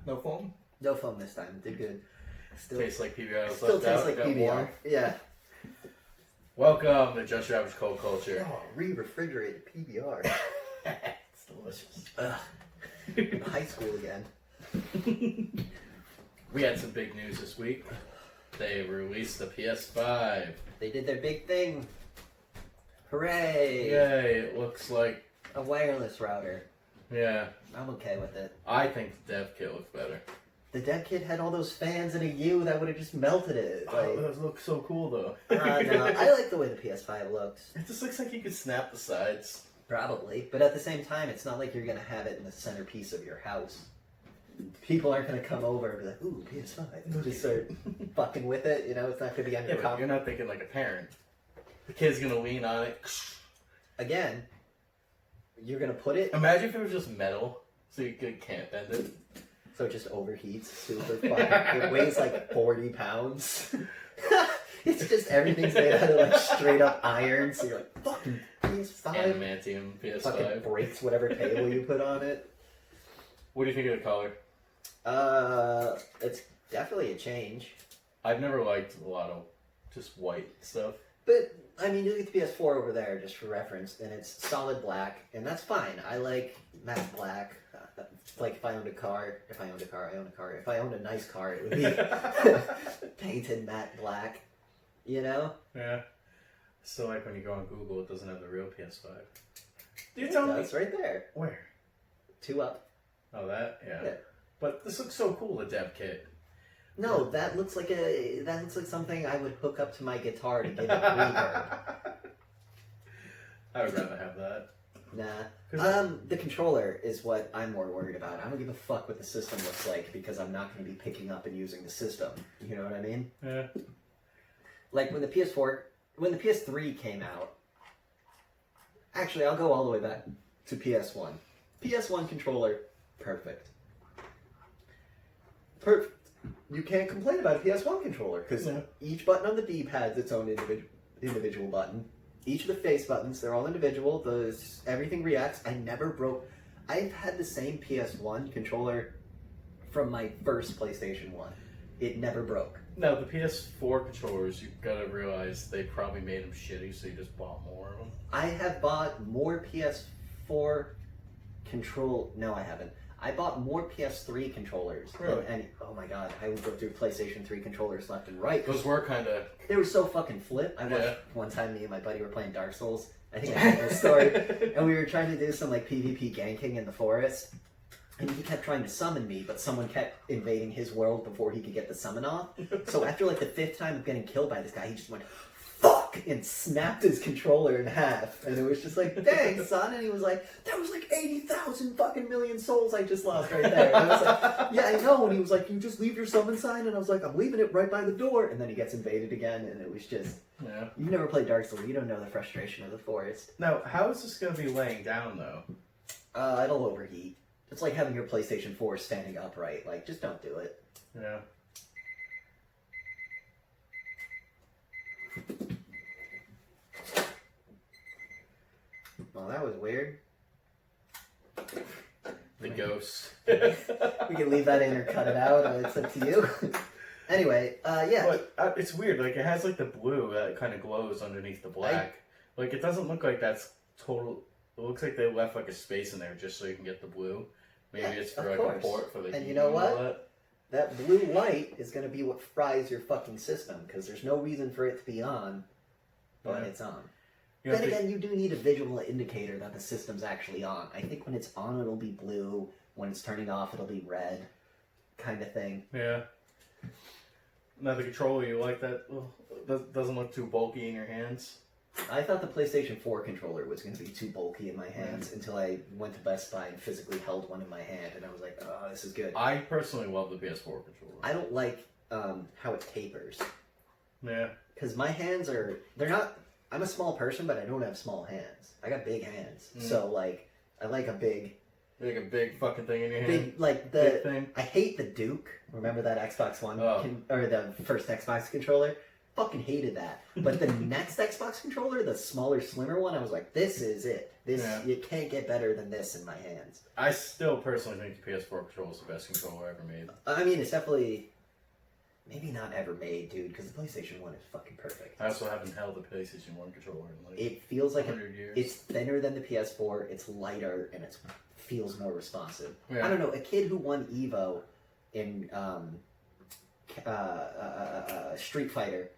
No foam? No foam this time. Did good. Still tastes like PBR. Still tastes like PBR. Warm. Yeah. Welcome to JYA Cult Culture. Oh, re-refrigerated PBR. It's delicious. I'm high school again. We had some big news this week. They released the PS5. They did their big thing. Hooray! Yay, it looks like a wireless router. Yeah. I'm okay with it. I think the dev kit looks better. The dev kit had all those fans and a U that would have just melted it. Like, oh, those look so cool though. No, I like the way the PS5 looks. It just looks like you could snap the sides. Probably, but at the same time, it's not like you're going to have it in the centerpiece of your house. People aren't going to come over and be like, ooh, PS5. And just start fucking with it, you know? It's not going to be on your You're not thinking like a parent. The kid's going to lean on it. Again, you're going to put it... Imagine if it was just metal, so you can't bend it. So it just overheats super fucking... It weighs like 40 pounds. It's just everything's made out of like straight up iron, so you're like, fucking PS5. Adamantium PS5. Fucking breaks whatever table you put on it. What do you think of the color? It's definitely a change. I've never liked a lot of just white stuff. But, I mean, you look at the PS4 over there, just for reference, and it's solid black, and that's fine. I like matte black. Like, if I owned a car, if I owned a nice car, it would be painted matte black, you know? Yeah. So, like, when you go on Google, it doesn't have the real PS5. It's right there. Where? 2 up. Oh, that? Yeah. But this looks so cool, the dev kit. No, that looks like something I would hook up to my guitar to give it reverb. I would rather have that. Nah. The controller is what I'm more worried about. I don't give a fuck what the system looks like because I'm not going to be picking up and using the system. You know what I mean? Yeah. Like when the PS3 came out. Actually, I'll go all the way back to PS1. PS1 controller, perfect. Perfect. You can't complain about a PS1 controller because each button on the D-pad is its own individual button. Each of the face buttons, they're all individual. Everything reacts. I've had the same PS1 controller from my first PlayStation 1. It never broke. No, the PS4 controllers, you've got to realize they probably made them shitty, so you just bought more of them. I have bought more PS4 No, I haven't. I bought more PS3 controllers. Really? And oh my god, I would go through PlayStation 3 controllers left and right. Those were kind of... They were so fucking flip. I watched one time me and my buddy were playing Dark Souls. I think I told this story. And we were trying to do some like PvP ganking in the forest. And he kept trying to summon me, but someone kept invading his world before he could get the summon off. So after like the 5th time of getting killed by this guy, he just went, fuck! And snapped his controller in half. And it was just like, dang, son. And he was like, that was like 80,000 fucking million souls I just lost right there. And I was like, yeah, I know. And he was like, you just leave your summon sign? And I was like, I'm leaving it right by the door. And then he gets invaded again. And it was just, you've never played Dark Souls. You don't know the frustration of the forest. Now, how is this going to be laying down, though? It'll overheat. It's like having your PlayStation 4 standing upright. Like, just don't do it. Yeah. Well, that was weird. The ghost. We can leave that in or cut it out. It's up to you. Anyway, yeah. But it's weird. Like, it has, like, the blue that kind of glows underneath the black. Like, it doesn't look like that's total... It looks like they left, like, a space in there just so you can get the blue. Maybe it's for, like, a port for the... And you know what? That blue light is going to be what fries your fucking system, because there's no reason for it to be on, but it's on. Then again, you do need a visual indicator that the system's actually on. I think when it's on, it'll be blue. When it's turning off, it'll be red. Kind of thing. Yeah. Now, the controller, you like that? Doesn't look too bulky in your hands? I thought the PlayStation 4 controller was going to be too bulky in my hands until I went to Best Buy and physically held one in my hand, and I was like, oh, this is good. I personally love the PS4 controller. I don't like how it tapers. Yeah. Because my hands are... They're not... I'm a small person, but I don't have small hands. I got big hands. So, like, I like a big... Like a big fucking thing in your hand? Big, like, the... Big thing? I hate the Duke. Remember that Xbox One? Or the first Xbox controller? fucking hated that. But the next Xbox controller, the smaller, slimmer one, I was like, this is it. You can't get better than this in my hands. I still personally think the PS4 controller is the best controller ever made. I mean, it's definitely maybe not ever made, dude, because the PlayStation 1 is fucking perfect. I also haven't held the PlayStation 1 controller in like it feels like 100 years. It's thinner than the PS4, it's lighter, and it feels more responsive. Yeah. I don't know, a kid who won Evo in Street Fighter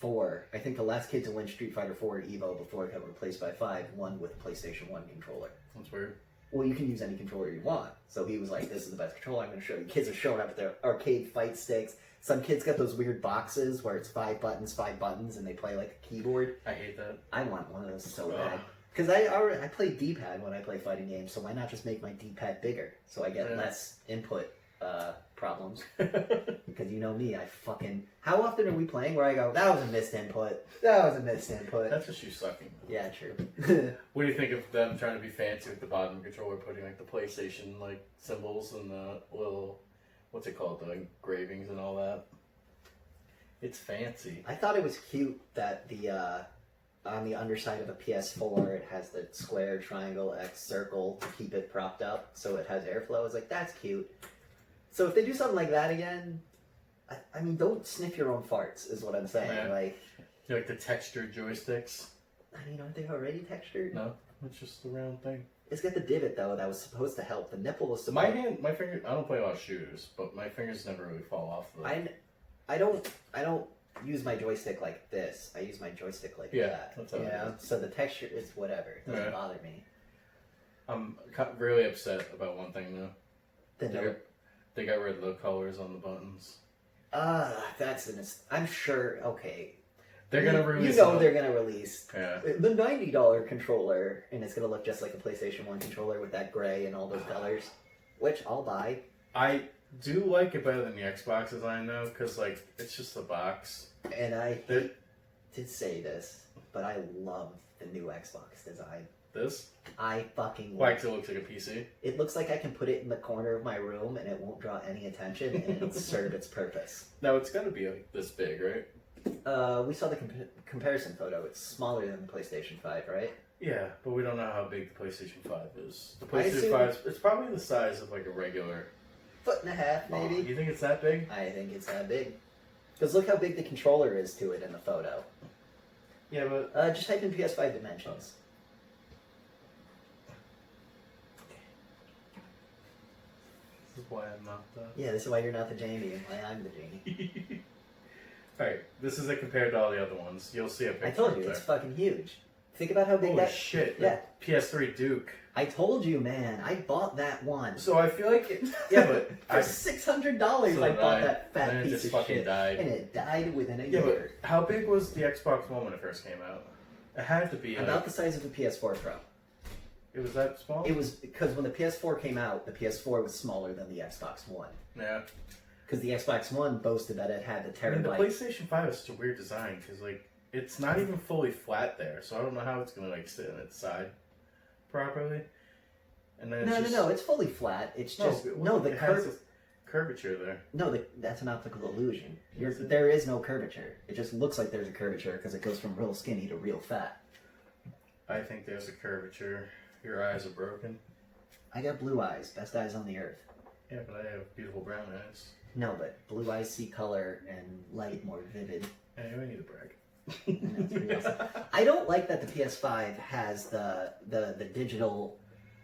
4, I think the last kid to win Street Fighter 4 Evo before it got replaced by 5 won with a PlayStation 1 controller. That's weird. Well, you can use any controller you want. So he was like, this is the best controller I'm going to show you. Kids are showing up with their arcade fight sticks. Some kids got those weird boxes where it's 5 buttons, and they play like a keyboard. I hate that. I want one of those so bad. Because I play D-pad when I play fighting games, so why not just make my D-pad bigger so I get less input problems? Because you know me, how often are we playing where I go, that was a missed input, That's just you sucking. Yeah, true. What do you think of them trying to be fancy with the bottom controller, putting like the PlayStation like symbols and the little, what's it called, the engravings and all that? It's fancy. I thought it was cute that on the underside of a PS4 it has the square, triangle, X, circle to keep it propped up so it has airflow. I was like, that's cute. So if they do something like that again, I mean, don't sniff your own farts, is what I'm saying. Yeah. Like, You like the textured joysticks? I mean, aren't they already textured? No, it's just the round thing. It's got the divot though that was supposed to help. The nipple was supposed. My finger. I don't play a lot of shooters, but my fingers never really fall off. I don't use my joystick like this. I use my joystick like that. That's how it is. So the texture is whatever. It doesn't bother me. I'm really upset about one thing though. They got rid of the colors on the buttons. I'm sure. Okay. They're gonna release. They're gonna release the $90 controller, and it's gonna look just like a PlayStation 1 controller with that gray and all those colors, which I'll buy. I do like it better than the Xbox design though, because like it's just a box. And I did say this, but I love the new Xbox design. This? I fucking Why? Because it looks like a PC. It looks like I can put it in the corner of my room and it won't draw any attention and it'll serve its purpose. Now it's gotta be like this big, right? We saw the comparison photo. It's smaller than the PlayStation 5, right? Yeah, but we don't know how big the PlayStation 5 is. The PlayStation 5 it's probably the size of like a regular 1.5 feet, maybe. You think it's that big? I think it's that big. Because look how big the controller is to it in the photo. Yeah, but just type in PS5 dimensions. This is why I'm not the... Yeah, this is why you're not the Jamie and why I'm the Jamie. Alright, this is compared to all the other ones. You'll see a picture. I told you, it's fucking huge. Think about how big Holy shit. Yeah. PS3 Duke. I told you, man. I bought that one. So I feel like it... Yeah, but... For $600 I bought that fat piece of shit. Died. And it died within a Yeah, year. but how big was the Xbox One when it first came out? It had to be about the size of a PS4 Pro. It was that small? It was because when the PS4 came out, the PS4 was smaller than the Xbox One. Yeah. Because the Xbox One boasted that it had the terabyte. I mean, the PlayStation 5 is such a weird design because like it's not even fully flat there, so I don't know how it's gonna like sit on its side properly. And then no, it's fully flat. It's just it has this curvature there. No, that's an optical illusion. There is no curvature. It just looks like there's a curvature because it goes from real skinny to real fat. I think there's a curvature. Your eyes are broken. I got blue eyes, best eyes on the earth. Yeah, but I have beautiful brown eyes. No, but blue eyes see color and light more vivid. Anyway, I need to brag. That's pretty awesome. I don't like that the PS5 has the digital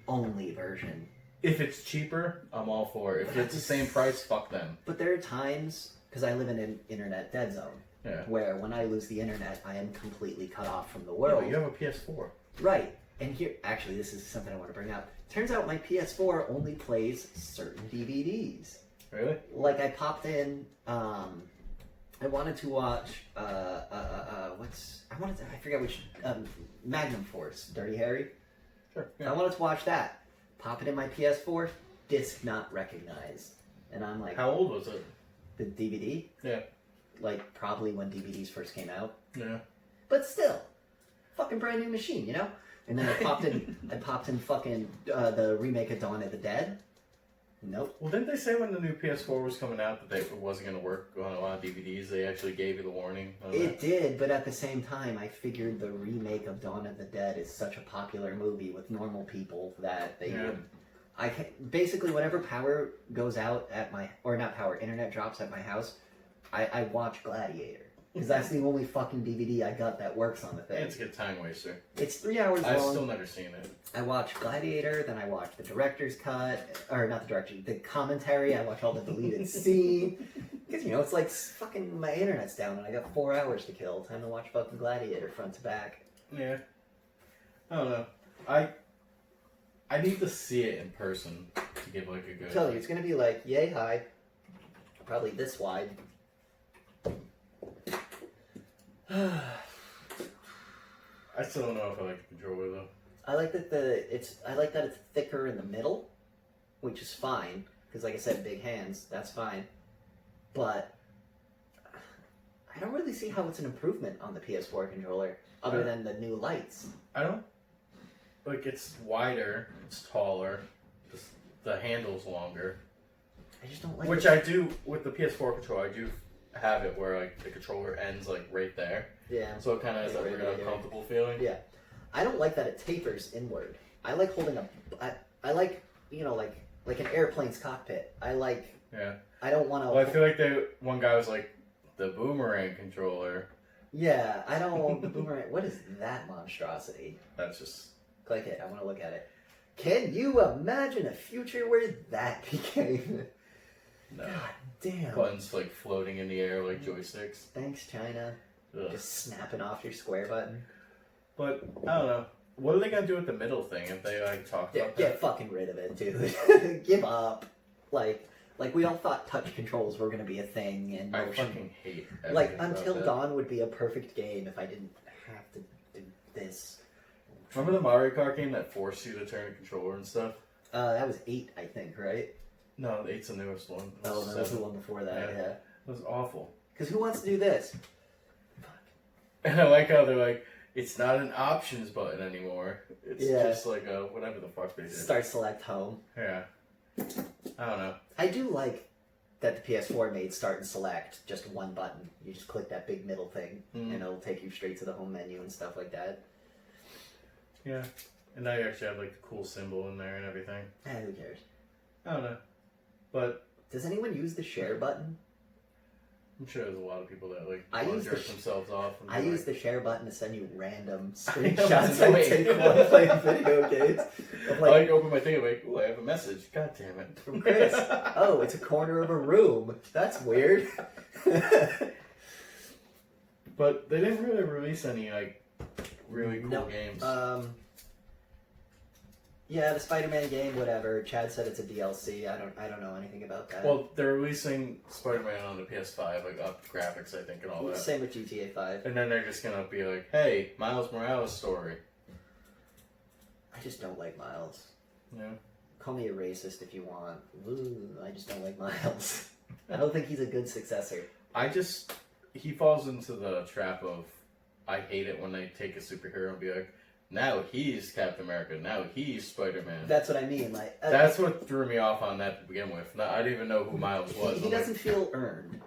only version. If it's cheaper, I'm all for it. If it's the same price, fuck them. But there are times, because I live in an internet dead zone, where when I lose the internet, I am completely cut off from the world. Yeah, but you have a PS4. Right. And here, actually, this is something I want to bring up. Turns out my PS4 only plays certain DVDs. Really? Like I popped in, I wanted to watch, I forget which, Magnum Force, Dirty Harry. Sure. Yeah. I wanted to watch that. Pop it in my PS4, disc not recognized. And I'm like... How old was it? The DVD? Yeah. Like, probably when DVDs first came out. Yeah. But still, fucking brand new machine, you know? And then I popped in fucking the remake of Dawn of the Dead. Nope. Well, didn't they say when the new PS4 was coming out that it wasn't going to work on a lot of DVDs? They actually gave you the warning on It that. did, but at the same time, I figured the remake of Dawn of the Dead is such a popular movie with normal people that they would. I can, basically, whenever power goes out at my, or not power, internet drops at my house, I watch Gladiator. Because that's the only fucking DVD I got that works on the thing. It's a good time waster. It's 3 hours long. I've still never seen it. I watched Gladiator, then I watched the director's cut, or not the director, the commentary. I watched all the deleted scene. Because, you know, it's like fucking my internet's down and I got 4 hours to kill. Time to watch fucking Gladiator front to back. Yeah. I don't know. I need to see it in person to give like a good. I tell you, it's gonna be like yay high, probably this wide. I still don't know if I like the controller though. I like that it's thicker in the middle, which is fine because, like I said, big hands. That's fine, but I don't really see how it's an improvement on the PS4 controller other than the new lights. I don't like. It's wider. It's taller. The handle's longer. I just don't like. Which I do with the PS4 controller. I do have it where like the controller ends like right there. Yeah. So it kind of has that weird uncomfortable feeling. Yeah. I don't like that it tapers inward. I like holding I like, you know, like an airplane's cockpit. I like. Yeah. I don't want to. Well, I feel like one guy was like the boomerang controller. Yeah, I don't. The boomerang. What is that monstrosity? That's just. Click it. I want to look at it. Can you imagine a future where that became? No. God damn. Buttons like floating in the air like joysticks. Thanks, China. Ugh. Just snapping off your square button. But I don't know. What are they gonna do with the middle thing if they like talk about that? Get fucking rid of it, dude. Give up. Like we all thought touch controls were gonna be a thing and I motion. fucking hate. Like everything Until about that. Dawn would be a perfect game if I didn't have to do this. Remember the Mario Kart game that forced you to turn a controller and stuff? That was 8, I think, right? No, 8's the newest one. It Oh, was that was the 7. one before that. Yeah. It was awful. Because who wants to do this? And I like how they're like, it's not an options button anymore. It's just like a whatever the fuck they did. Start select home. Yeah. I don't know. I do like that the PS4 made start and select just one button. You just click that big middle thing, and it'll take you straight to the home menu and stuff like that. Yeah. And now you actually have like the cool symbol in there and everything. Who cares? I don't know. But Does anyone use the share button? I'm sure there's a lot of people that like I want use to the jerk themselves off. And I be use like, the share button to send you random I know, screenshots it's I annoying. take while playing video games. Of I like open my thing. I'm like, ooh, I have a message. God damn it. from Chris. Oh, it's a corner of a room. That's weird. But they didn't really release any like really cool No. games. Yeah, the Spider-Man game, whatever. Chad said it's a DLC. I don't know anything about that. Well, they're releasing Spider-Man on the PS5, like up graphics, I think, and all that. Same with GTA 5. And then they're just gonna be like, "Hey, Miles Morales story." I just don't like Miles. Yeah. Call me a racist if you want. Ooh, I just don't like Miles. I don't think he's a good successor. He falls into the trap of, I hate it when they take a superhero and be like, now he's Captain America, now he's Spider-Man. That's what I mean. Like That's what threw me off on that to begin with. No, I didn't even know who Miles was. he doesn't feel earned.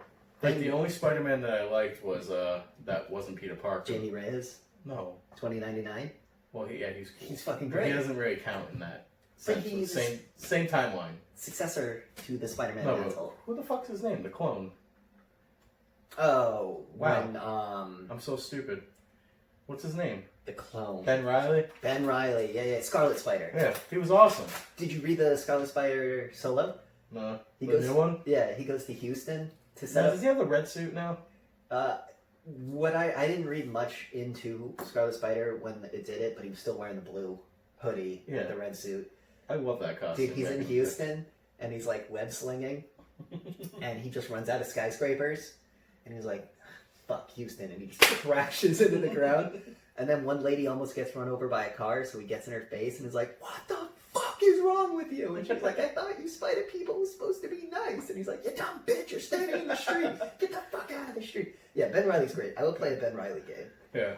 Like the only Spider-Man that I liked was that wasn't Peter Parker. Jamie Reyes, No. 2099. Well, he's cool. He's fucking But great. he doesn't really count in that. But sense. he's Same timeline. successor to the Spider-Man No, mantle. who the fuck's his name? The clone. Oh, Wow. when I'm so stupid. What's his name? the clone. Ben Reilly? Ben Reilly. Yeah, Scarlet Spider. Yeah, he was awesome. Did you read the Scarlet Spider solo? No. He The goes- new one? Yeah, he goes to Houston to set Now, up. does he have the red suit now? What I didn't read much into Scarlet Spider when it did it, but he was still wearing the blue hoodie Yeah. with the red suit. I love that costume. Dude, he's in Houston and he's like web slinging and he just runs out of skyscrapers and he's like, fuck Houston, and he just crashes into the ground. And then one lady almost gets run over by a car, so he gets in her face and is like, what the fuck is wrong with you? And she's like, I thought you spider people were supposed to be nice. And he's like, you dumb bitch, you're standing in the street. Get the fuck out of the street. Yeah, Ben Reilly's great. I will play a Ben Reilly game. Yeah.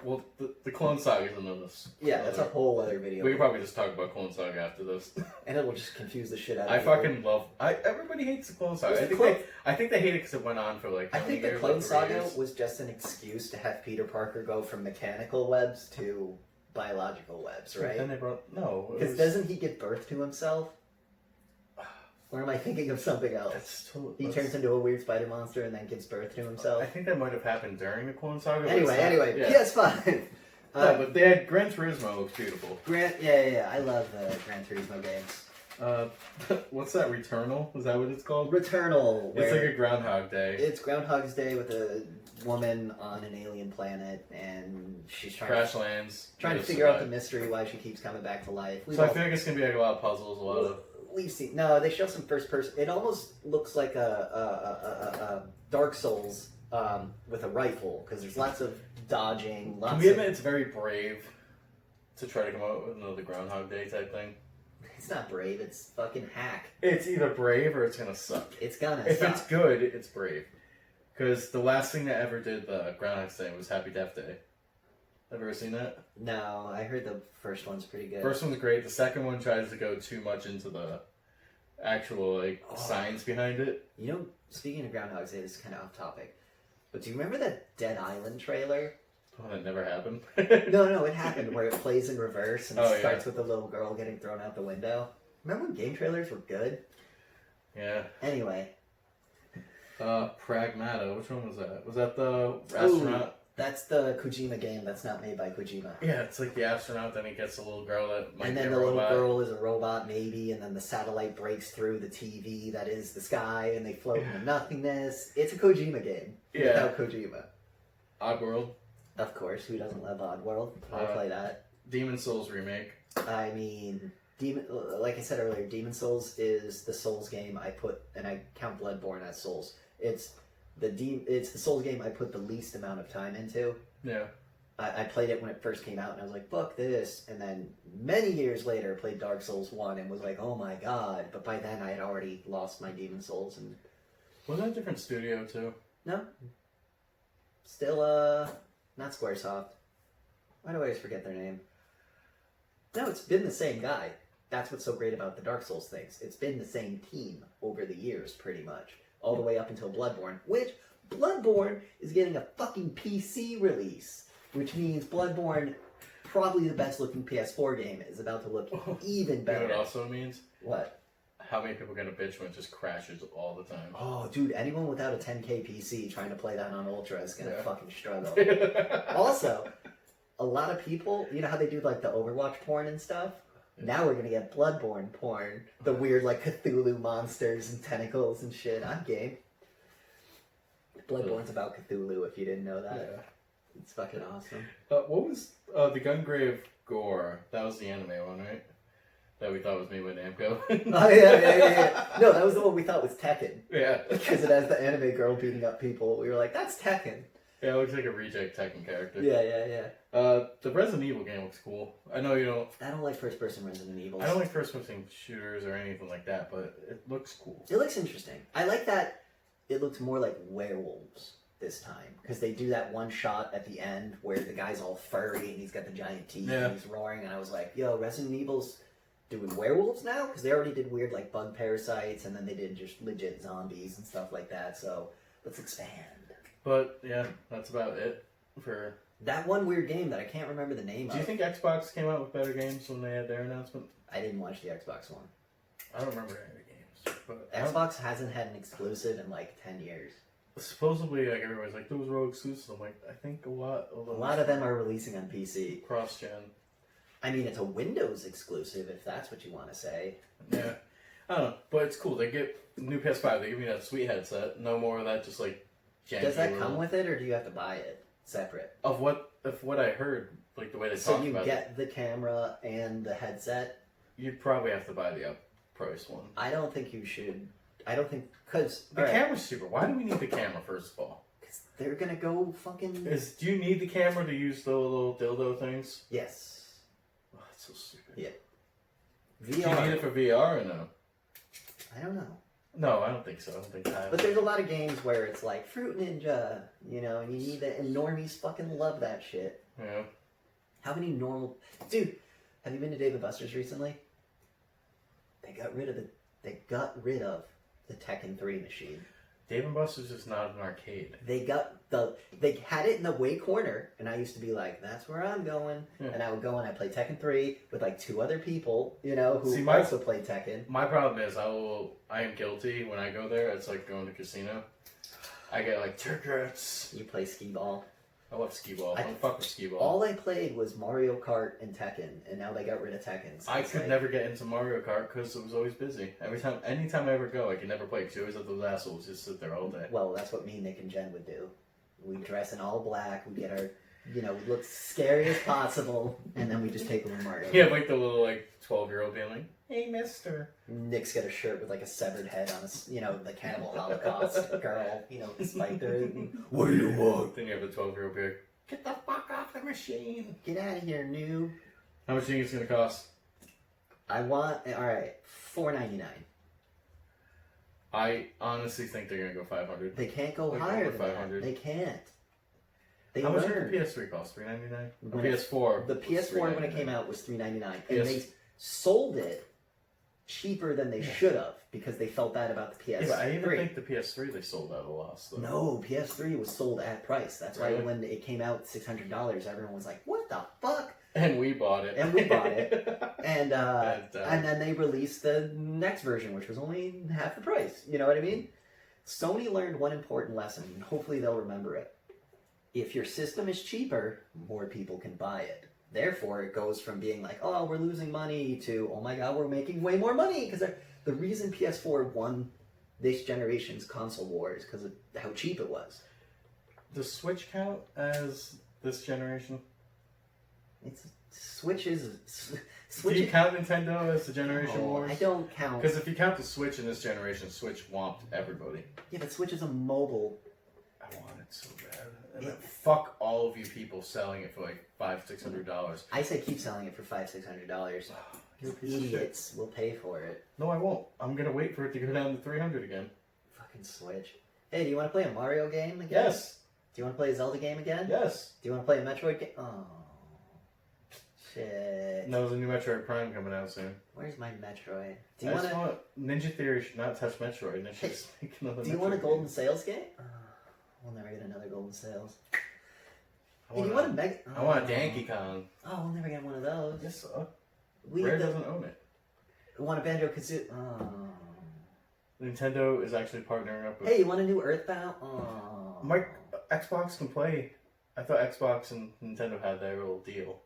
Well, the Clone Saga is another. Yeah, that's a whole other video. We could probably just talk about Clone Saga after this. And it will just confuse the shit out of I people. fucking love. Everybody hates the Clone Saga. I think they hate it because it went on for like. I think the Clone Saga was just an excuse to have Peter Parker go from mechanical webs to biological webs, right? Then they brought Because doesn't he give birth to himself? Or am I thinking of something else? He turns into a weird spider monster and then gives birth to himself. I think that might have happened during the Clone Saga. Anyway, yeah. PS5. No, but they had Gran Turismo looks beautiful. Yeah. I love the Gran Turismo games. What's that? Returnal? Is that what it's called? Returnal. It's like a Groundhog Day. It's Groundhog's Day with a woman on an alien planet, and she's trying to figure out the mystery why she keeps coming back to life. I feel like it's gonna be like a lot of puzzles, a lot of. We've seen. No, they show some first person. It almost looks like a Dark Souls with a rifle because there's lots of dodging. Can we admit it's very brave to try to come out with another Groundhog Day type thing? It's not brave. It's fucking hack. It's either brave or it's gonna suck. It's gonna. If suck. it's good, it's brave. Because the last thing that ever did the Groundhog Day was Happy Death Day. Ever seen that? No, I heard the first one's pretty good. First one's great. The second one tries to go too much into the actual science behind it. You know, speaking of Groundhog's Day, this is kind of off topic. But do you remember that Dead Island trailer? Oh, that never happened. No, it happened where it plays in reverse and it starts with a little girl getting thrown out the window. Remember when game trailers were good? Yeah. Anyway. Pragmata. Which one was that? Was that the astronaut? Ooh, that's the Kojima game that's not made by Kojima. Yeah, it's like the astronaut, then he gets a little girl that might and be then a the robot. little girl is a robot, maybe, and then the satellite breaks through the TV that is the sky, and they float into nothingness. It's a Kojima game. Yeah. Without Kojima. Oddworld. Of course, who doesn't love Oddworld? I'll play that. Demon Souls remake. I mean, like I said earlier, Demon Souls is the Souls game I put, and I count Bloodborne as Souls. It's the Souls game I put the least amount of time into. Yeah. I played it when it first came out, and I was like, fuck this. And then many years later, played Dark Souls 1 and was like, oh my god. But by then, I had already lost my Demon Souls. And Was that a different studio, too? No. Still, not Squaresoft. Why do I always forget their name? No, it's been the same guy. That's what's so great about the Dark Souls things. It's been the same team over the years, pretty much. All the way up until Bloodborne, which Bloodborne is getting a fucking PC release, which means Bloodborne, probably the best looking PS4 game, is about to look even better. You know what also means? What? How many people are gonna bitch when it just crashes all the time? Oh, dude, anyone without a 10K PC trying to play that on Ultra is gonna fucking struggle. Also, a lot of people, you know how they do like the Overwatch porn and stuff? Now we're gonna get Bloodborne porn. The weird like Cthulhu monsters and tentacles and shit. I'm game. Bloodborne's about Cthulhu if you didn't know that. Yeah. It's fucking awesome. What was the Gungrave Gore? That was the anime one, right? That we thought was made by Namco. Oh yeah. No, that was the one we thought was Tekken. Yeah. Because it has the anime girl beating up people. We were like, that's Tekken. Yeah, it looks like a reject Tekken character. Yeah. The Resident Evil game looks cool. I know you don't... I don't like first-person Resident Evil. I don't like first-person shooters or anything like that, but it looks cool. It looks interesting. I like that it looks more like werewolves this time. Because they do that one shot at the end where the guy's all furry and he's got the giant teeth and he's roaring. And I was like, yo, Resident Evil's doing werewolves now? Because they already did weird like bug parasites and then they did just legit zombies and stuff like that. So let's expand. But yeah, that's about it for... That one weird game that I can't remember the name of. Do you think Xbox came out with better games when they had their announcement? I didn't watch the Xbox one. I don't remember any of the games. But Xbox hasn't had an exclusive in like 10 years. Supposedly, like everybody's like, those were all exclusives. I'm like, I think a lot of them are releasing on PC. Cross-gen. I mean, it's a Windows exclusive, if that's what you want to say. Yeah. I don't know, but it's cool. They get new PS5. They give me that sweet headset. No more of that just like janky. Does that come with it, or do you have to buy it separate? Of what I heard, like the way they talked about it. So you get the camera and the headset? You'd probably have to buy the up-priced one. I don't think you should. I don't think... Because... The camera's cheaper. Why do we need the camera, first of all? Because they're going to go fucking... Do you need the camera to use the little dildo things? Yes. Oh, that's so stupid. Yeah. VR. Do you need it for VR or no? I don't know. No, I don't think so. I don't think I have. But there's a lot of games where it's like Fruit Ninja, you know, and you need that, and normies fucking love that shit. Yeah. How many normal... Dude, have you been to Dave & Buster's recently? They got rid of the Tekken 3 machine. Dave & Buster's is not an arcade. They had it in the way corner, and I used to be like, that's where I'm going. Yeah. And I would go and I'd play Tekken 3 with like 2 other people, you know, who also played Tekken. My problem is I am guilty when I go there. It's like going to casino. I get like tickets. You play skee ball. I love skee ball. I don't fuck with skee ball. All I played was Mario Kart and Tekken, and now they got rid of Tekken. So I could never get into Mario Kart because it was always busy. Anytime I ever go, I could never play because you always have those assholes just sit there all day. Well, that's what me, Nick, and Jen would do. We dress in all black. We get our, we look scary as possible, and then we just take them to Mario. Yeah, like the little 12-year-old being like, "Hey, Mister." Nick's got a shirt with like a severed head on the Cannibal Holocaust girl. Despite their. What do you want? Then you have the 12-year-old being. Get the fuck off the machine! Get out of here, noob. How much do you think it's gonna cost? Alright, $4.99. I honestly think they're gonna go $500. They can't go higher than $500. They can't. How much did the PS3 cost? $3.99? The PS4. The PS4 when it came out was $3.99, and they sold it cheaper than they should have because they felt bad about the PS3. Yeah, but I even think the PS3 they sold at a loss. Though. No, PS3 was sold at price. That's why when it came out $600, everyone was like, "What the fuck?" And we bought it. And then they released the next version, which was only half the price. You know what I mean? Sony learned one important lesson, and hopefully they'll remember it. If your system is cheaper, more people can buy it. Therefore, it goes from being like, oh, we're losing money to, oh my god, we're making way more money. Because the reason PS4 won this generation's console wars because of how cheap it was. Does Switch count as this generation? Switch. Do you count Nintendo as the generation wars? I don't count. Because if you count the Switch in this generation, Switch whomped everybody. Yeah, but Switch is a mobile. I want it so bad. And then fuck all of you people selling it for like $500-$600. I say keep selling it for $500-$600. You idiots will pay for it. No, I won't. I'm gonna wait for it to go down to $300 again. Fucking Switch. Hey, do you want to play a Mario game again? Yes. Do you want to play a Zelda game again? Yes. Do you want to play a Metroid game? Oh, shit. No, there's a new Metroid Prime coming out soon. Where's my Metroid? Do you want Ninja Theory should not touch Metroid. And just make another. Do you want a Golden Sales game? We'll never get another Golden Sales. I want a Donkey Kong. Oh, we'll never get one of those. Yes, sir. Rare doesn't own it. We want a Banjo-Kazooie. Oh. Nintendo is actually partnering up with... Hey, you want a new Earthbound? Oh. Xbox can play. I thought Xbox and Nintendo had their little deal.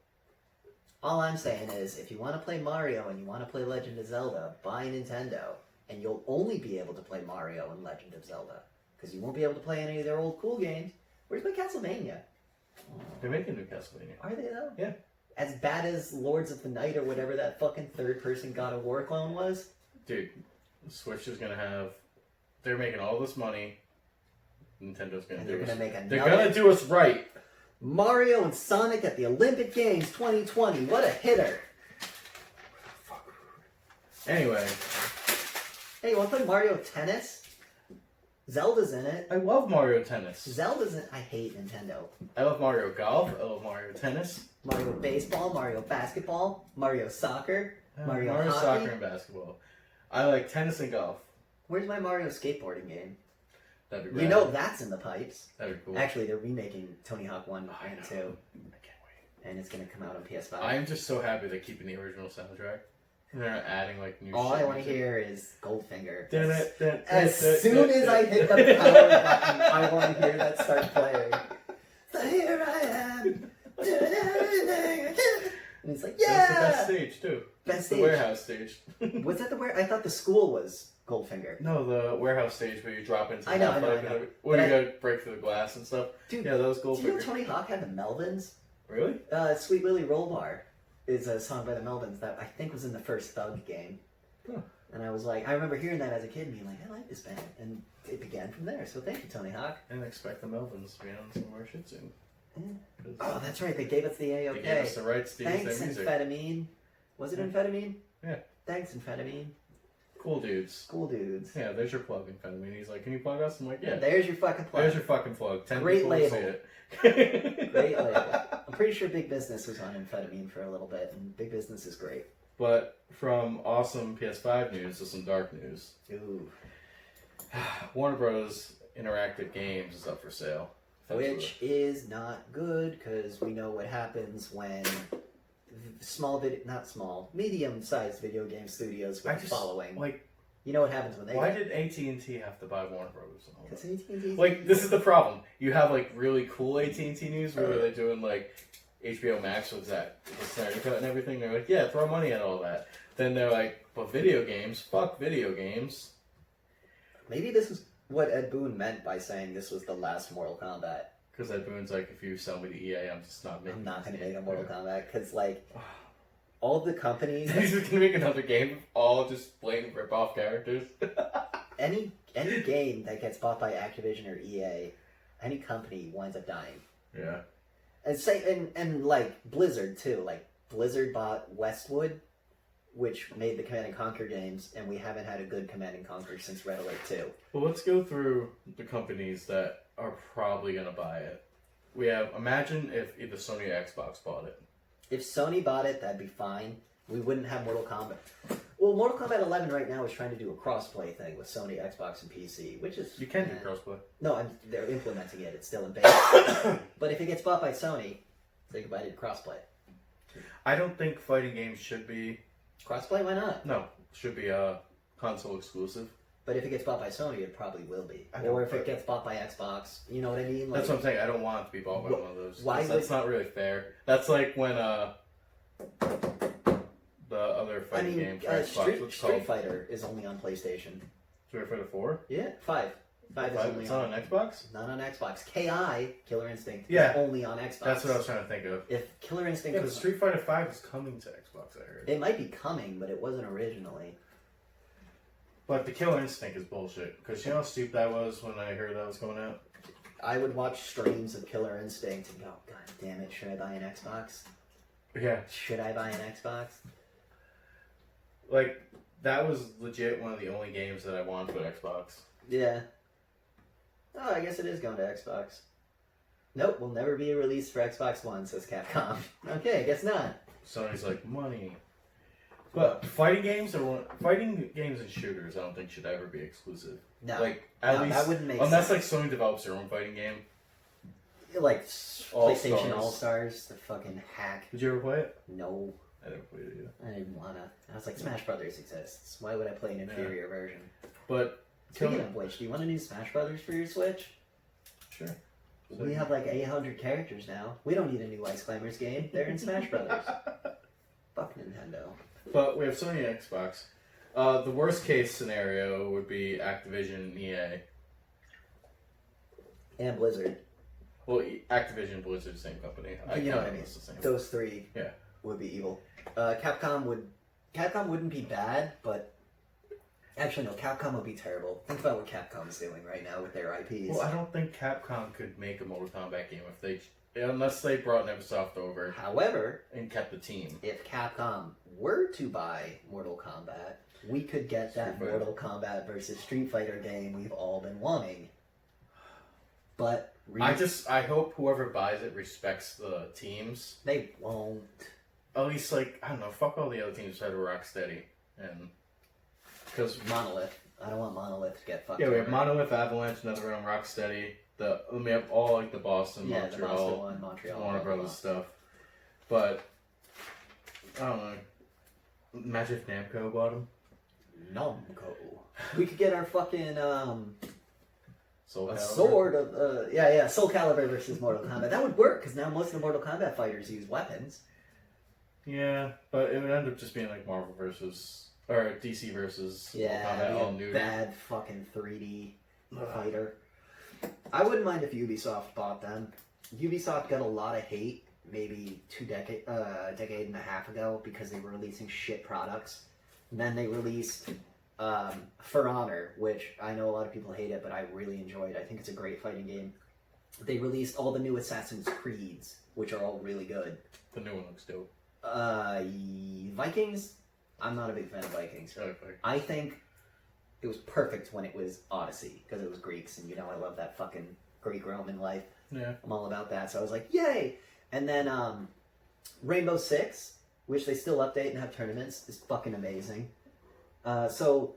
All I'm saying is, if you want to play Mario and you want to play Legend of Zelda, buy Nintendo. And you'll only be able to play Mario and Legend of Zelda. Because you won't be able to play any of their old cool games. Where's my Castlevania? Oh. They're making new Castlevania. Are they though? Yeah. As bad as Lords of the Night or whatever that fucking third-person God of War clone was? Dude, Switch is gonna have... They're making all this money. Nintendo They're gonna do us right. Mario and Sonic at the Olympic Games 2020. What a hitter. Anyway. Hey, you want to play Mario Tennis? Zelda's in it. I love Mario Tennis. Zelda's in it. I hate Nintendo. I love Mario Golf. I love Mario Tennis. Mario Baseball, Mario Basketball, Mario Soccer, Mario Hockey. Soccer and Basketball. I like tennis and golf. Where's my Mario skateboarding game? That'd be great. You know that's in the pipes. That'd be cool. Actually, they're remaking Tony Hawk 1 and 2. I can't wait. And it's going to come out on PS5. I am just so happy they're keeping the original soundtrack. And they're not adding like new All shit. I want to hear is Goldfinger. As soon as I hit the power button, I want to hear that start playing. So here I am. And it's like, yeah! That's the best stage, too. Best stage? The warehouse stage. Was that the warehouse? I thought the school was Goldfinger. No, the warehouse stage where you drop into the I know. where you gotta break through the glass and stuff. Dude, yeah, that was Goldfinger. Do you know Tony Hawk had the Melvins? Really? Sweet Willie Roll Bar is a song by the Melvins that I think was in the first Thug game. Huh. And I was like, I remember hearing that as a kid and being like, I like this band. And it began from there. So thank you, Tony Hawk. And expect the Melvins to be on some more shit soon. Yeah. Oh, that's right. They gave us the A-OK. They gave us the rights to use Thanks, their music. Amphetamine. Was it Amphetamine? Yeah. Thanks, Amphetamine. Cool dudes. Cool dudes. Yeah, there's your plug in front of me. And he's like, can you plug us? I'm like, yeah. There's your fucking plug. There's your fucking plug. 10 Great people label. will see it. Great label. I'm pretty sure Big Business was on amphetamine for a little bit, and Big Business is great. But from awesome PS5 news to some dark news. Ooh. Warner Bros. Interactive Games is up for sale. Which is not good, because we know what happens when medium-sized video game studios with a following. Like, you know what happens when they... Why did AT&T have to buy Warner Bros? Because AT&T... Like, this is the problem. You have, like, really cool AT&T news where they're doing, like, HBO Max with that, the Snyder Cut and everything. They're like, yeah, throw money at all that. Then they're like, but video games? Fuck video games. Maybe this is what Ed Boon meant by saying this was the last Mortal Kombat. Because Ed Boon's like, if you sell me to EA, I'm just not making. I'm not going to make a Mortal Kombat, because, like, all the companies... He's just going to make another game of all just blatant rip-off characters. any game that gets bought by Activision or EA, any company winds up dying. Yeah. And like, Blizzard, too. Like, Blizzard bought Westwood, which made the Command & Conquer games, and we haven't had a good Command & Conquer since Red Alert 2. Well, let's go through the companies that are probably going to buy it. We have, imagine if either Sony or Xbox bought it. If Sony bought it, that'd be fine. We wouldn't have Mortal Kombat. Well, Mortal Kombat 11 right now is trying to do a cross-play thing with Sony, Xbox, and PC, which is... You can do cross-play. No, they're implementing it. It's still in beta. But if it gets bought by Sony, say goodbye to cross-play. I don't think fighting games should be... Cross-play? Why not? No, should be console exclusive. But if it gets bought by Sony, it probably will be. Or if it gets bought by Xbox, you know what I mean? Like, that's what I'm saying. I don't want it to be bought by one of those. Why? That's not really fair. That's like when the other fighting game for Xbox. Street Fighter is only on PlayStation. Street Fighter 4? Yeah, 5. 5 is only it's not on Xbox? Not on Xbox. KI, Killer Instinct, yeah, is only on Xbox. That's what I was trying to think of. If Killer Instinct was... Street Fighter 5 is coming to Xbox, I heard. It might be coming, but it wasn't originally. But the Killer Instinct is bullshit. Because you know how stupid I was when I heard that was going out? I would watch streams of Killer Instinct and go, God damn it, should I buy an Xbox? Yeah. Should I buy an Xbox? Like, that was legit one of the only games that I wanted for Xbox. Yeah. Oh, I guess it is going to Xbox. Nope, will never be released for Xbox One, says Capcom. Okay, I guess not. Sony's like, money. But fighting games and shooters, I don't think should ever be exclusive. No, like at least that wouldn't make unless sense. like Sony develops their own fighting game. Like PlayStation All-Stars. All-Stars, the fucking hack. Did you ever play it? No. I never played it either. I didn't wanna. I was like, Smash Brothers exists. Why would I play an inferior version? But speaking of which, do you want to do Smash Brothers for your Switch? Sure. We have like 800 characters now. We don't need a new Ice Climbers game. They're in Smash Brothers. Fuck Nintendo. But we have Sony and Xbox. The worst case scenario would be Activision and EA. And Blizzard. Well, Activision and Blizzard, same company. You know what I mean. It's the same. Those three Yeah. would be evil. Capcom wouldn't be bad, but actually no, Capcom would be terrible. Think about what Capcom's doing right now with their IPs. Well, I don't think Capcom could make a Mortal Kombat game unless they brought Neversoft over. However, and kept the team. If Capcom were to buy Mortal Kombat, we could get that Mortal Kombat versus Street Fighter game we've all been wanting. But I hope whoever buys it respects the teams. They won't. At least, like, I don't know, fuck all the other teams that are Rocksteady. And because Monolith. I don't want Monolith to get fucked. Yeah, we have Monolith, Avalanche, NetherRealm, Rocksteady. We have all like the Boston, yeah, Montreal, the Boston one, Montreal, Warner Brothers stuff. But I don't know. Imagine if Namco bought them. Namco. We could get our fucking Soul Calibur. Sword of Soul Calibur versus Mortal Kombat. That would work because now most of the Mortal Kombat fighters use weapons. Yeah, but it would end up just being like Marvel versus or DC versus Mortal Kombat, all new. Bad fucking 3D fighter. I wouldn't mind if Ubisoft bought them. Ubisoft got a lot of hate maybe a decade and a half ago because they were releasing shit products. And then they released For Honor, which I know a lot of people hate it, but I really enjoyed. I think it's a great fighting game. They released all the new Assassin's Creeds, which are all really good. The new one looks dope. Vikings? I'm not a big fan of Vikings. I think it was perfect when it was Odyssey, because it was Greeks, and I love that fucking Greek-Roman life. Yeah. I'm all about that, so I was like, yay! And then Rainbow Six, which they still update and have tournaments, is fucking amazing. So,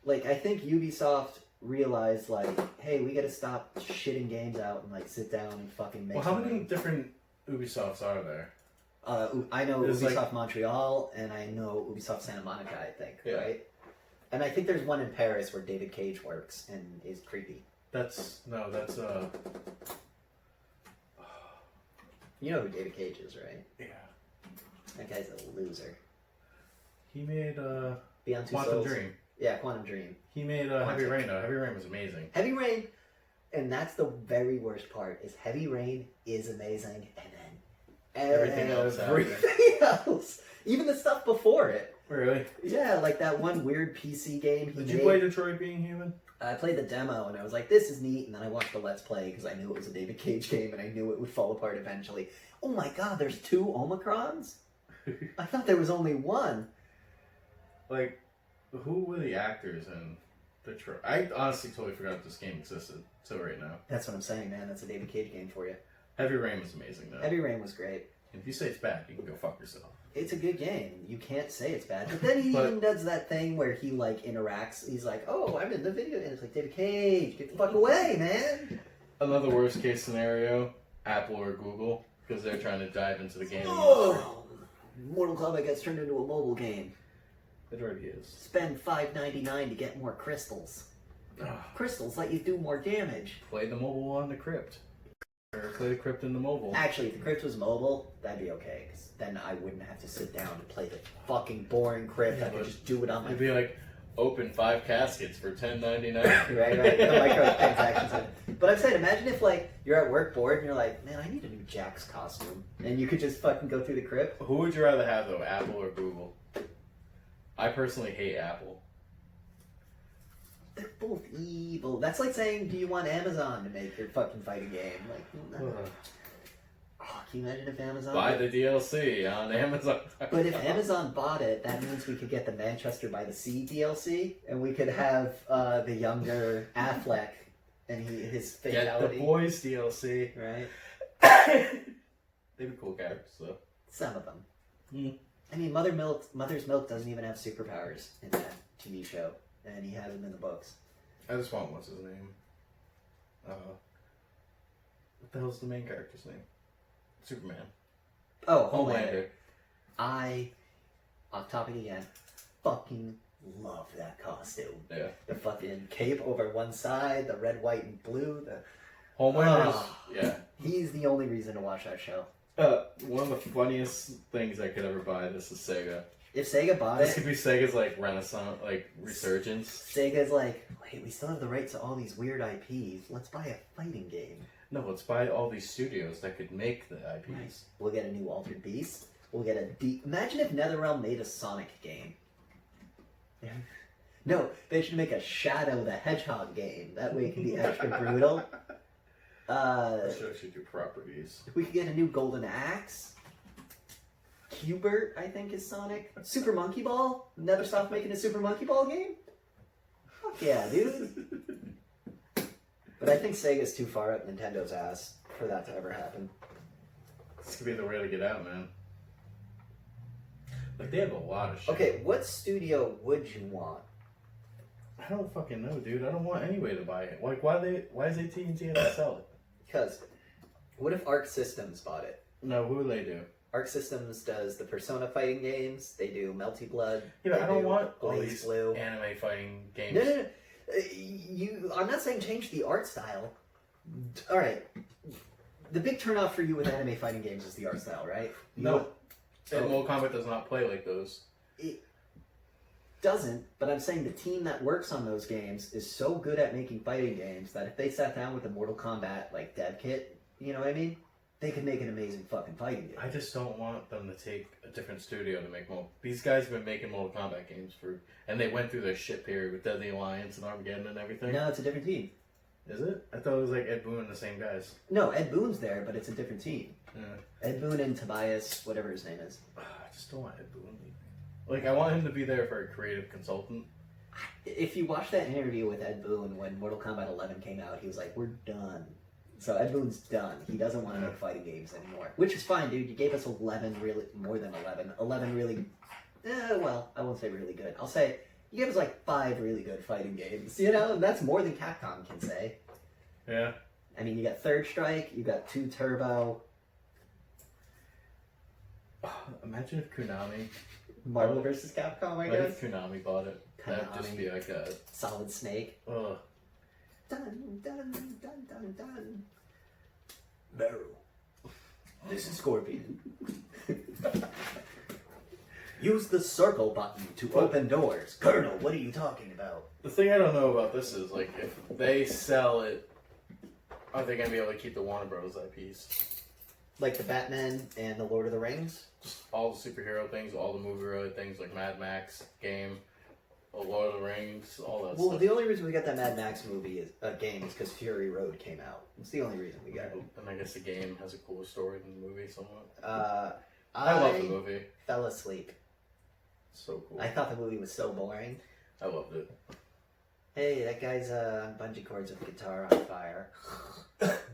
like, I think Ubisoft realized, like, hey, we gotta stop shitting games out and, like, sit down and fucking make Well, how many different Ubisofts are there? I know There's, Ubisoft like... Montreal, and I know Ubisoft Santa Monica, I think, Yeah. right? And I think there's one in Paris where David Cage works and is creepy. That's... You know who David Cage is, right? Yeah. That guy's a loser. He made, Beyond Two Quantum Souls. Dream. Yeah, Quantum Dream. He made, Heavy Rain, though. Heavy Rain was amazing. Heavy Rain, and that's the very worst part, is Heavy Rain is amazing, and then Everything else after. everything else. Even the stuff before it. Really? Yeah, like that one weird PC game he Did made. you play Detroit Being Human? I played the demo, and I was like, this is neat, and then I watched the Let's Play, because I knew it was a David Cage game, and I knew it would fall apart eventually. Oh my god, there's 2 Omicrons? I thought there was only one. Like, who were the actors in Detroit? I honestly totally forgot this game existed till right now. That's what I'm saying, man. That's a David Cage game for you. Heavy Rain was amazing, though. Heavy Rain was great. If you say it's bad, you can go fuck yourself. It's a good game. You can't say it's bad. But then he even does that thing where he, like, interacts. He's like, oh, I'm in the video. And it's like, David Cage, get the fuck away, man. Another worst case scenario, Apple or Google, because they're trying to dive into the gaming industry. Oh, Mortal Kombat gets turned into a mobile game. It already is. Spend $5.99 to get more crystals. Crystals let you do more damage. Play the mobile on the crypt. Or play the crypt in the mobile. Actually, if the crypt was mobile, that'd be okay, because then I wouldn't have to sit down and play the fucking boring crypt. Yeah, I could just do it on my... It'd be like, open 5 caskets for $10.99. right. The microtransactions. But I'm saying, imagine if, like, you're at work bored and you're like, man, I need a new Jax costume. And you could just fucking go through the crypt. Who would you rather have, though, Apple or Google? I personally hate Apple. They're both evil. That's like saying, do you want Amazon to make your fucking fighting game? Like, no. Oh, can you imagine if Amazon... Buy the DLC on Amazon. But if Amazon bought it, that means we could get the Manchester by the Sea DLC, and we could have the younger Affleck and his fatality. Get the Boys DLC. Right? They'd be cool characters, though. Some of them. Mm. I mean, Mother's Milk doesn't even have superpowers in that TV show, and he has them in the books. I just want, what's his name? What the hell's the main character's name? Superman. Oh, Homelander. Off topic again, fucking love that costume. Yeah. The fucking cape over one side, the red, white, and blue. Homelander's, yeah. He's the only reason to watch that show. One of the funniest things I could ever buy, this is Sega. If Sega bought This it... could be Sega's, like, renaissance, like, resurgence. Sega's like, wait, we still have the rights to all these weird IPs. Let's buy a fighting game. No, let's buy all these studios that could make the IPs. Right. We'll get a new Altered Beast. We'll get a deep... Imagine if NetherRealm made a Sonic game. No, they should make a Shadow the Hedgehog game. That way it can be extra brutal. Let's actually do properties. We could get a new Golden Axe. Qbert, I think, is Sonic. Super Monkey Ball? Never stop making a Super Monkey Ball game? Fuck yeah, dude. But I think Sega's too far up Nintendo's ass for that to ever happen. This could be the way to get out, man. Like, they have a lot of shit. Okay, what studio would you want? I don't fucking know, dude. I don't want anybody to buy it. Like, why is AT&T have to sell it? Because, what if Arc Systems bought it? No, who would they do? Arc Systems does the Persona fighting games. They do Melty Blood. Yeah, but I don't want all Blaze these Blue. anime fighting games. No. I'm not saying change the art style. All right. The big turnoff for you with anime fighting games is the art style, right? No. And Mortal Kombat does not play like those. It doesn't, but I'm saying the team that works on those games is so good at making fighting games that if they sat down with a Mortal Kombat like dev kit, you know what I mean? They could make an amazing fucking fighting game. I just don't want them to take a different studio to make more. These guys have been making Mortal Kombat games and they went through their shit period with Deadly Alliance and Armageddon and everything. No, it's a different team. Is it? I thought it was like Ed Boon and the same guys. No, Ed Boon's there, but it's a different team. Yeah. Ed Boon and Tobias, whatever his name is. I just don't want Ed Boon. Like, I want him to be there for a creative consultant. If you watch that interview with Ed Boon when Mortal Kombat 11 came out, he was like, "We're done." So Ed Boon's done. He doesn't want to make fighting games anymore, which is fine, dude. You gave us 11 really, more than 11. 11 really, well, I won't say really good. I'll say you gave us like 5 really good fighting games. You know, and that's more than Capcom can say. Yeah. I mean, you got Third Strike, you got 2 Turbo. Imagine if Konami. Marvel vs. Capcom, I Imagine guess. if Konami bought it. That'd just be like a Solid Snake. Ugh. Dun, dun, dun, dun, dun. Barrel. This is Scorpion. Use the circle button to open doors. Colonel, what are you talking about? The thing I don't know about this is, like, if they sell it, are they going to be able to keep the Warner Bros. IPs? Like the Batman and the Lord of the Rings? Just all the superhero things, all the movie-related things, like Mad Max, game, Lord of the Rings, all that Well, stuff. the only reason we got that Mad Max movie is game is because Fury Road came out. It's the only reason we got it. And I guess the game has a cooler story than the movie somewhat. I love the movie. Fell asleep. So cool. I thought the movie was so boring. I loved it. Hey, that guy's bungee cords with guitar on fire.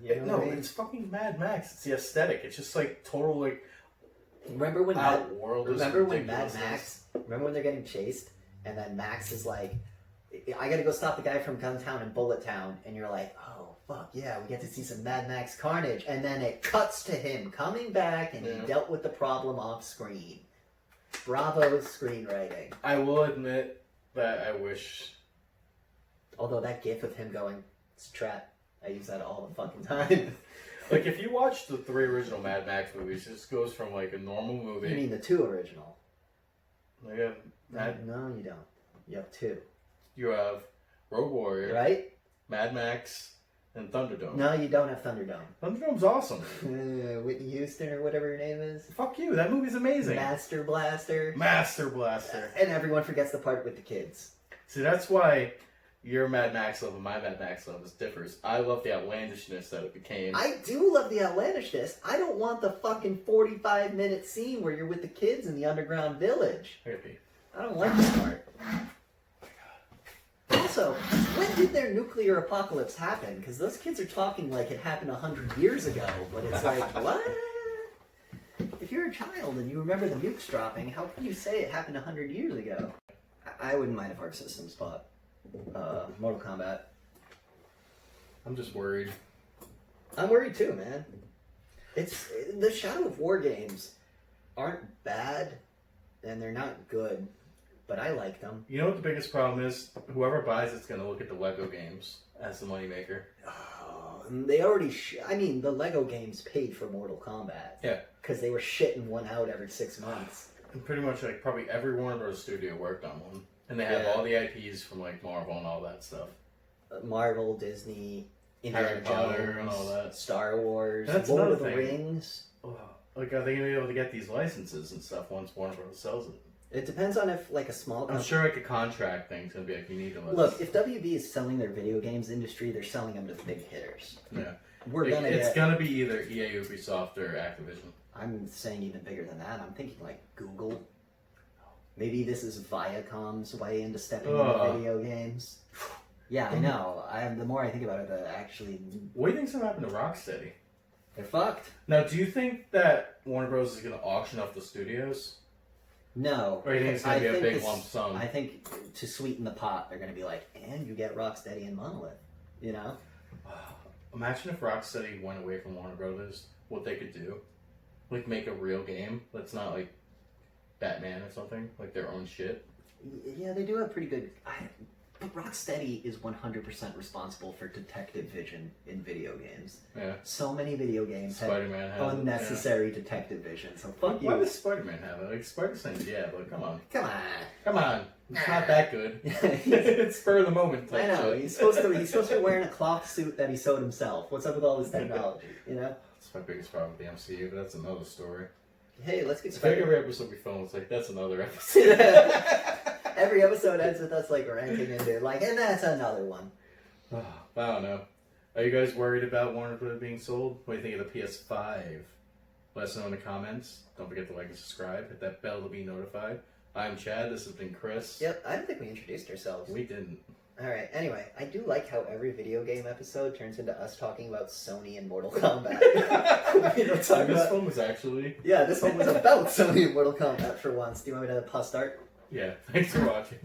You know No, what I mean? it's fucking Mad Max. It's the aesthetic. It's just like total like Remember when outworldly. Mad Max? Remember when they're getting chased, and then Max is like, "I gotta go stop the guy from Guntown and Bullet Town," and you're like, "Oh fuck yeah, we get to see some Mad Max carnage," and then it cuts to him coming back, and he dealt with the problem off screen. Bravo's screenwriting. I will admit that I wish. Although that gif of him going, "It's a trap," I use that all the fucking time. Like, if you watch the 3 original Mad Max movies, it just goes from, like, a normal movie. You mean the 2 original? Like a, No, you don't. You have 2. you have Road Warrior, Right? Mad Max, and Thunderdome. No, you don't have Thunderdome. Thunderdome's awesome. Whitney Houston or whatever her name is. Fuck you, that movie's amazing. Master Blaster. Master Blaster. And everyone forgets the part with the kids. See, that's why your Mad Max love and my Mad Max love differs. I love the outlandishness that it became. I do love the outlandishness. I don't want the fucking 45-minute scene where you're with the kids in the underground village. I don't like this part. Also, when did their nuclear apocalypse happen? Because those kids are talking like it happened 100 years ago, but it's like, what? If you're a child and you remember the nukes dropping, how can you say it happened 100 years ago? I wouldn't mind if Arc Systems bought Mortal Kombat. I'm just worried. I'm worried too, man. It's the Shadow of War games aren't bad, and they're not good, but I like them. You know what the biggest problem is? Whoever buys it's going to look at the Lego games as the moneymaker. They already, I mean, the Lego games paid for Mortal Kombat. Yeah. Because they were shitting one out every 6 months. And pretty much, like, probably every Warner Bros. Studio worked on one. And they have all the IPs from, like, Marvel and all that stuff. Marvel, Disney, Harry Indiana Potter Jones, and all that. Star Wars, That's Lord another of the thing. Rings. Like, are they going to be able to get these licenses and stuff once Warner Bros. Sells it? It depends on if, like, a small company... I'm sure, like, a contract thing's going to be like, you need to Look, if WB is selling their video games industry, they're selling them to the big hitters. Yeah. It's gonna be either EA, Ubisoft, or Activision. I'm saying even bigger than that. I'm thinking like Google. Maybe this is Viacom's way into stepping into video games. Yeah, I know. The more I think about it, actually... What do you think's gonna happen to Rocksteady? They're fucked. Now, do you think that Warner Bros. Is gonna auction off the studios? No. Or do you think it's gonna be a big lump sum? I think to sweeten the pot, they're gonna be like, and you get Rocksteady and Monolith. You know? Imagine if Rocksteady went away from Warner Brothers, what they could do. Like, make a real game that's not like Batman or something, like their own shit. Yeah, they do have pretty good... But Rocksteady is 100% responsible for detective vision in video games. Yeah. So many video games Spider-Man have unnecessary detective vision, so fuck you. Why does Spider-Man have it? Like, Spider-Sense, yeah, but come on. Come on. Come on. It's not that good. It's spur of the moment type I know. shit. He's supposed to be wearing a cloth suit that he sewed himself. What's up with all this technology, you know? That's my biggest problem with the MCU, but that's another story. Hey, let's get I think started. every episode we film, it's like, that's another episode. Every episode ends with us, like, ranking into, like, and that's another one. I don't know. Are you guys worried about Warner Bros. Being sold? What do you think of the PS5? Let us know in the comments. Don't forget to like and subscribe. Hit that bell to be notified. I'm Chad. This has been Chris. Yep, I don't think we introduced ourselves. We didn't. Alright, anyway, I do like how every video game episode turns into us talking about Sony and Mortal Kombat. We don't talk This about... one was actually... Yeah, this one was about Sony and Mortal Kombat for once. Do you want me to pause start? Yeah, thanks for watching.